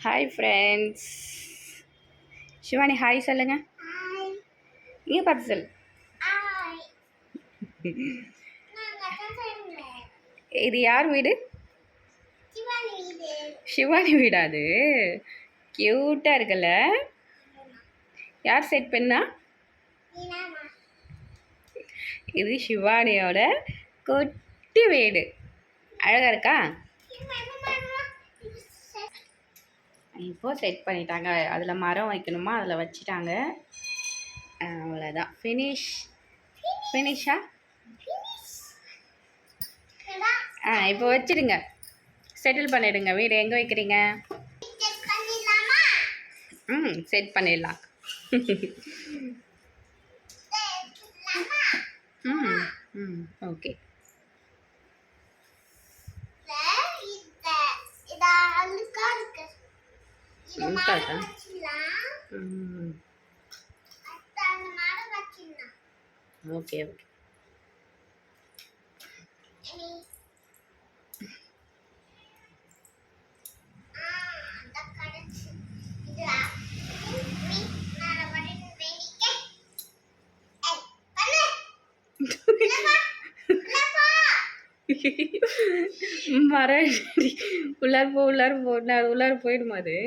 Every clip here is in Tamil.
Hi friends. சிவானி ஹாய் சொல்லுங்க. இங்கே பார்த்து சொல்லு. இது யார் வீடு? சிவானி வீடா? அது க்யூட்டாக இருக்குல்ல? யார் செட் பண்ணா? இது சிவானியோட குட்டி வீடு. அழகாக இருக்கா? இப்போது செட் பண்ணிட்டாங்க. அதில் மரம் வைக்கணுமா, அதில் வச்சுட்டாங்க. அவ்வளோதான். ஃபினிஷா? இப்போ வச்சிடுங்க, செட்டில் பண்ணிடுங்க. வீடு எங்கே வைக்கிறீங்க? செட் பண்ணிடலாம். ஓகே. Okay okay. மரம் உள்ளார போயிடுமா அது?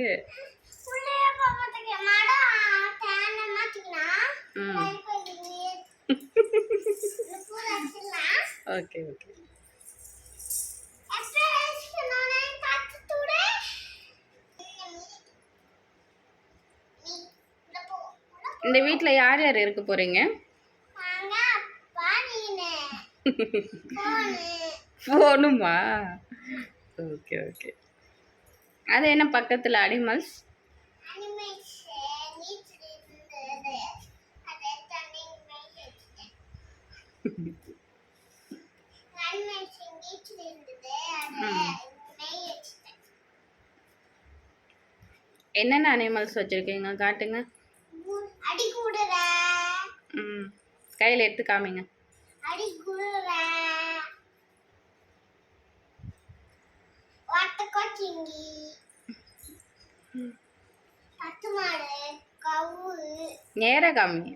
Okay okay. இந்த வீட்டில் யார் யார் இருக்க போறீங்க? போகணுமா? Okay okay. அது என்ன பக்கத்தில் அனிமல்ஸ்? என்னென்ன அனிமல்ஸ் வச்சிருக்கீங்க காட்டுங்க. கையில் எடுத்து காமிங்க. நேர காமிங்க.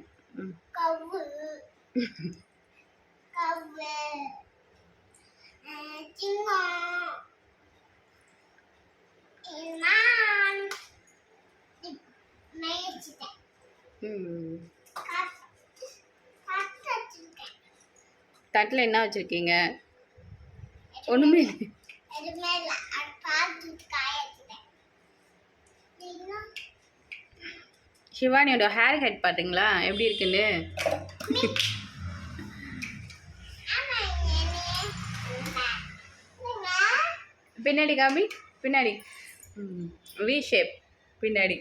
தட்டில் என்ன வச்சிருக்கீங்க? ஒண்ணுமே. சிவானியோட ஹேர் கட் பார்த்தீங்களா எப்படி இருக்குன்னு? பின்னாடி காமி. பின்னாடி வி ஷேப் பின்னாடி.